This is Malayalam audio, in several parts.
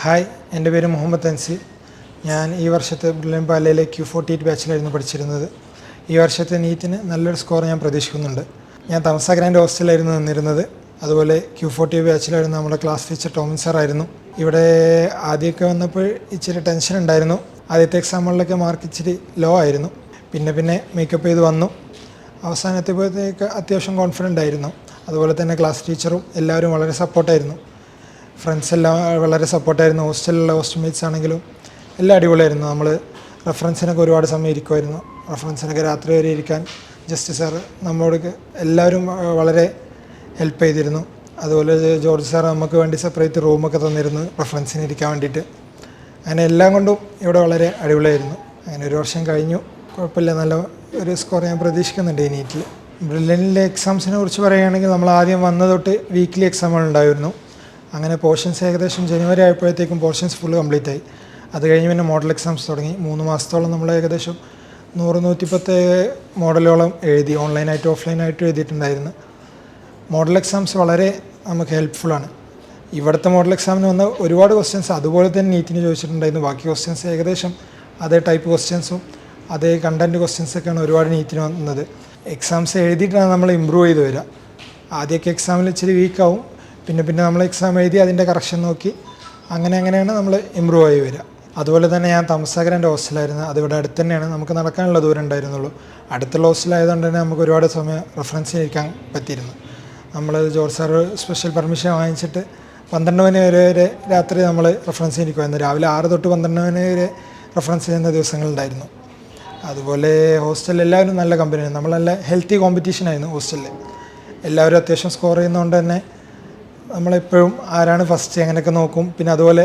ഹായ്, എൻ്റെ പേര് മുഹമ്മദ് അൻസി. ഞാൻ ഈ വർഷത്തെ ബ്രില്യൻ്റ് പാലയിലെ Q48 ബാച്ചിലായിരുന്നു പഠിച്ചിരുന്നത്. ഈ വർഷത്തെ നീറ്റിന് നല്ലൊരു സ്കോർ ഞാൻ പ്രതീക്ഷിക്കുന്നുണ്ട്. ഞാൻ തമസ ഗ്രാൻഡ് ഹോസ്റ്റലായിരുന്നു നിന്നിരുന്നത്. അതുപോലെ Q48 ബാച്ചിലായിരുന്നു നമ്മുടെ ക്ലാസ് ടീച്ചർ ടോമിൻ സാറായിരുന്നു. ഇവിടെ ആദ്യമൊക്കെ വന്നപ്പോൾ ഇച്ചിരി ടെൻഷൻ ഉണ്ടായിരുന്നു. ആദ്യത്തെ എക്സാമുകളിലൊക്കെ മാർക്ക് ഇച്ചിരി ലോ ആയിരുന്നു. പിന്നെ മേക്കപ്പ് ചെയ്ത് വന്നു. അവസാനത്തെപ്പോഴത്തേക്ക് അത്യാവശ്യം കോൺഫിഡൻ്റ് ആയിരുന്നു. അതുപോലെ തന്നെ ക്ലാസ് ടീച്ചറും എല്ലാവരും വളരെ സപ്പോർട്ടായിരുന്നു. ഫ്രണ്ട്സ് എല്ലാം വളരെ സപ്പോർട്ടായിരുന്നു. ഹോസ്റ്റലിലുള്ള ഹോസ്റ്റ്മേറ്റ്സ് ആണെങ്കിലും എല്ലാം അടിപൊളിയായിരുന്നു. നമ്മൾ റെഫറൻസിനൊക്കെ ഒരുപാട് സമയം ഇരിക്കുമായിരുന്നു. റെഫറൻസിനൊക്കെ രാത്രി വരെ ഇരിക്കാൻ ജസ്റ്റ് സാർ നമ്മളോട് എല്ലാവരും വളരെ ഹെൽപ്പ് ചെയ്തിരുന്നു. അതുപോലെ ജോർജ് സാർ നമുക്ക് വേണ്ടി സെപ്പറേറ്റ് റൂമൊക്കെ തന്നിരുന്നു റെഫറൻസിന് ഇരിക്കാൻ വേണ്ടിയിട്ട്. അങ്ങനെ എല്ലാം കൊണ്ടും ഇവിടെ വളരെ അടിപൊളിയായിരുന്നു. അങ്ങനെ ഒരു വർഷം കഴിഞ്ഞു. കുഴപ്പമില്ല, നല്ല ഒരു സ്കോർ ഞാൻ പ്രതീക്ഷിക്കുന്നുണ്ട് ഈ നീറ്റിൽ. ബ്രില്യൻറ്റിലെ എക്സാംസിനെ കുറിച്ച് പറയുകയാണെങ്കിൽ നമ്മൾ ആദ്യം വന്ന തൊട്ട് വീക്ക്ലി എക്സാമുകൾ ഉണ്ടായിരുന്നു. അങ്ങനെ പോർഷൻസ് ഏകദേശം ജനുവരി ആയപ്പോഴത്തേക്കും പോർഷൻസ് ഫുള്ള് കംപ്ലീറ്റ് ആയി. അത് കഴിഞ്ഞ് പിന്നെ മോഡൽ എക്സാംസ് തുടങ്ങി. 3 മാസത്തോളം നമ്മൾ ഏകദേശം 100-110 മോഡലോളം എഴുതി. ഓൺലൈനായിട്ടും ഓഫ്ലൈനായിട്ടും എഴുതിയിട്ടുണ്ടായിരുന്നു. മോഡൽ എക്സാംസ് വളരെ നമുക്ക് ഹെൽപ്ഫുള്ളാണ്. ഇവിടുത്തെ മോഡൽ എക്സാമിന് വന്ന ഒരുപാട് ക്വസ്റ്റ്യൻസ് അതുപോലെ തന്നെ നീറ്റിന് ചോദിച്ചിട്ടുണ്ടായിരുന്നു. ബാക്കി ക്വസ്റ്റ്യൻസ് ഏകദേശം അതേ ടൈപ്പ് ക്വസ്റ്റ്യൻസും അതേ കണ്ടൻറ്റ് ക്വസ്റ്റ്യൻസൊക്കെയാണ് ഒരുപാട് നീറ്റിന് വന്നത്. എക്സാംസ് എഴുതിയിട്ടാണ് നമ്മൾ ഇമ്പ്രൂവ് ചെയ്ത് വരിക. ആദ്യമൊക്കെ എക്സാമിൽ ഇച്ചിരി വീക്കാവും. പിന്നെ നമ്മൾ എക്സാം എഴുതി അതിൻ്റെ കറക്ഷൻ നോക്കി അങ്ങനെയാണ് നമ്മൾ ഇമ്പ്രൂവ് ആയി വരിക. അതുപോലെ തന്നെ ഞാൻ തമസ ഗ്രാൻഡ് ഹോസ്റ്റലായിരുന്നു. അതിവിടെ അടുത്ത് തന്നെയാണ്, നമുക്ക് നടക്കാനുള്ള ദൂരം ഉണ്ടായിരുന്നുള്ളൂ. അടുത്തുള്ള ഹോസ്റ്റലായതുകൊണ്ട് തന്നെ നമുക്ക് ഒരുപാട് സമയം റെഫറൻസിന് ഇരിക്കാൻ പറ്റിയിരുന്നു. നമ്മൾ ജോർജ് സാർ സ്പെഷ്യൽ പെർമിഷൻ വാങ്ങിച്ചിട്ട് 12 മണി വരെ രാത്രി നമ്മൾ റെഫറൻസിന് ഇരിക്കുമായിരുന്നു. രാവിലെ 6 തൊട്ട് 12 മണി വരെ റെഫറൻസ് ചെയ്യുന്ന ദിവസങ്ങളുണ്ടായിരുന്നു. അതുപോലെ ഹോസ്റ്റലിൽ എല്ലാവരും നല്ല കമ്പനിയാണ്. നമ്മൾ നല്ല ഹെൽത്തി കോമ്പറ്റീഷനായിരുന്നു ഹോസ്റ്റലിൽ. എല്ലാവരും അത്യാവശ്യം സ്കോർ ചെയ്യുന്നതുകൊണ്ട് തന്നെ നമ്മളെപ്പോഴും ആരാണ് ഫസ്റ്റ് അങ്ങനെയൊക്കെ നോക്കും. പിന്നെ അതുപോലെ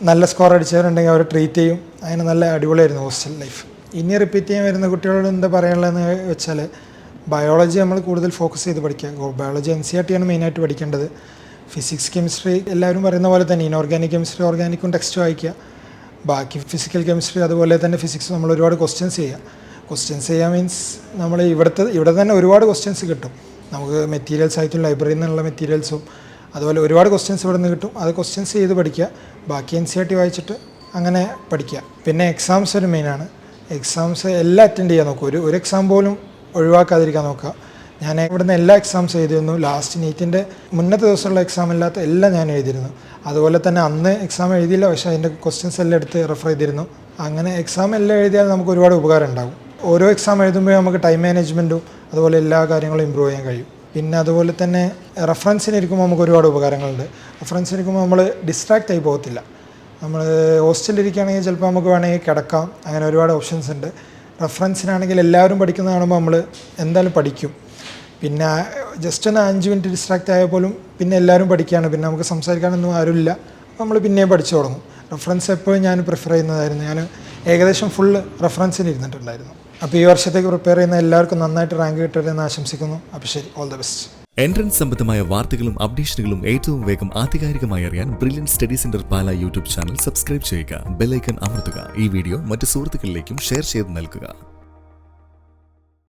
നല്ല സ്കോർ അടിച്ചവരുണ്ടെങ്കിൽ അവരെ ട്രീറ്റ് ചെയ്യും. അങ്ങനെ നല്ല അടിപൊളിയായിരുന്നു ഹോസ്റ്റൽ ലൈഫ്. ഇനി റിപ്പീറ്റ് ചെയ്യാൻ വരുന്ന കുട്ടികളോട് എന്താ പറയാനുള്ളതെന്ന് വെച്ചാൽ, ബയോളജി നമ്മൾ കൂടുതൽ ഫോക്കസ് ചെയ്ത് പഠിക്കുക. ബയോളജി NCERT ആണ് മെയിനായിട്ട് പഠിക്കേണ്ടത്. ഫിസിക്സ്, കെമിസ്ട്രി എല്ലാവരും പറയുന്ന പോലെ തന്നെ ഇനോർഗാനിക് കെമിസ്ട്രി, ഓർഗാനിക്കും ടെക്സ്റ്റ് വായിക്കുക. ബാക്കി ഫിസിക്കൽ കെമിസ്ട്രി അതുപോലെ തന്നെ ഫിസിക്സ് നമ്മൾ ഒരുപാട് ക്വസ്റ്റ്യൻസ് ചെയ്യുക മീൻസ് നമ്മൾ ഇവിടെ തന്നെ ഒരുപാട് ക്വസ്റ്റ്യൻസ് കിട്ടും. നമുക്ക് മെറ്റീരിയൽസ് ആയിട്ടും ലൈബ്രറിയിൽ നിന്നുള്ള മെറ്റീരിയൽസും അതുപോലെ ഒരുപാട് ക്വസ്റ്റ്യൻസ് ഇവിടെ നിന്ന് കിട്ടും. അത് ക്വസ്റ്റ്യൻസ് ചെയ്ത് പഠിക്കുക. ബാക്കി NCERT വായിച്ചിട്ട് അങ്ങനെ പഠിക്കുക. പിന്നെ എക്സാംസ് ഒരു മെയിനാണ്. എക്സാംസ് എല്ലാം അറ്റൻഡ് ചെയ്യാൻ നോക്കുക. ഒരു എക്സാം പോലും ഒഴിവാക്കാതിരിക്കാൻ നോക്കുക. ഞാൻ ഇവിടുന്ന് എല്ലാ എക്സാംസ് എഴുതിയിരുന്നു. ലാസ്റ്റ് നീറ്റിൻ്റെ മുന്നത്തെ ദിവസമുള്ള എക്സാം അല്ലാത്ത എല്ലാം ഞാൻ എഴുതിയിരുന്നു. അതുപോലെ തന്നെ അന്ന് എക്സാം എഴുതിയില്ല, പക്ഷേ അതിൻ്റെ ക്വസ്റ്റ്യൻസ് എല്ലാം എടുത്ത് റെഫർ ചെയ്തിരുന്നു. അങ്ങനെ എക്സാം എല്ലാം എഴുതിയാൽ നമുക്ക് ഒരുപാട് ഉപകാരം ഉണ്ടാകും. ഓരോ എക്സാം എഴുതുമ്പോൾ നമുക്ക് ടൈം മാനേജ്മെൻറ്റും അതുപോലെ എല്ലാ കാര്യങ്ങളും ഇമ്പ്രൂവ് ചെയ്യാൻ കഴിയും. പിന്നെ അതുപോലെ തന്നെ റെഫറൻസിന് ഇരിക്കുമ്പോൾ നമുക്ക് ഒരുപാട് ഉപകാരങ്ങളുണ്ട്. റെഫറൻസിന് ഇരിക്കുമ്പോൾ നമ്മൾ ഡിസ്ട്രാക്റ്റ് ആയി പോകത്തില്ല. നമ്മൾ ഹോസ്റ്റലിൽ ഇരിക്കുകയാണെങ്കിൽ ചിലപ്പോൾ നമുക്ക് വേണമെങ്കിൽ കിടക്കാം. അങ്ങനെ ഒരുപാട് ഓപ്ഷൻസ് ഉണ്ട്. റെഫറൻസിനാണെങ്കിൽ എല്ലാവരും പഠിക്കുന്നത് കാണുമ്പോൾ നമ്മൾ എന്തായാലും പഠിക്കും. പിന്നെ ജസ്റ്റ് ഒന്ന് 5 മിനിറ്റ് ഡിസ്ട്രാക്റ്റ് ആയാൽ പോലും പിന്നെ എല്ലാവരും പഠിക്കുകയാണ്. പിന്നെ നമുക്ക് സംസാരിക്കാനൊന്നും ആരുമില്ല. അപ്പോൾ നമ്മൾ പിന്നെയും പഠിച്ചു തുടങ്ങും. റെഫറൻസ് എപ്പോഴും ഞാൻ പ്രിഫർ ചെയ്യുന്നതായിരുന്നു. ഞാൻ ഏകദേശം ഫുള്ള് റെഫറൻസിന് ഇരുന്നിട്ടുണ്ടായിരുന്നു. അപ്പോൾ ഈ വർഷത്തേക്ക് പ്രിപ്പയർ ചെയ്യുന്ന എല്ലാവർക്കും നന്നായിട്ട് റാങ്ക് കിട്ടരുതെന്ന് ആശംസിക്കുന്നു. അപ്പോൾ ശരി, ഓൾ ദ ബെസ്റ്റ്. എൻട്രൻസ് സംബന്ധമായ വാർത്തകളും അപ്ഡേഷനുകളും ഏറ്റവും വേഗം ആധികാരികമായി അറിയാൻ ബ്രില്യൻറ്റ് സ്റ്റഡി സെന്റർ പാല യൂട്യൂബ് ചാനൽ സബ്സ്ക്രൈബ് ചെയ്യുക. ബെൽ ഐക്കൺ അമർത്തുക. ഈ വീഡിയോ മറ്റ് സുഹൃത്തുക്കളിലേക്കും ഷെയർ ചെയ്ത് നൽകുക.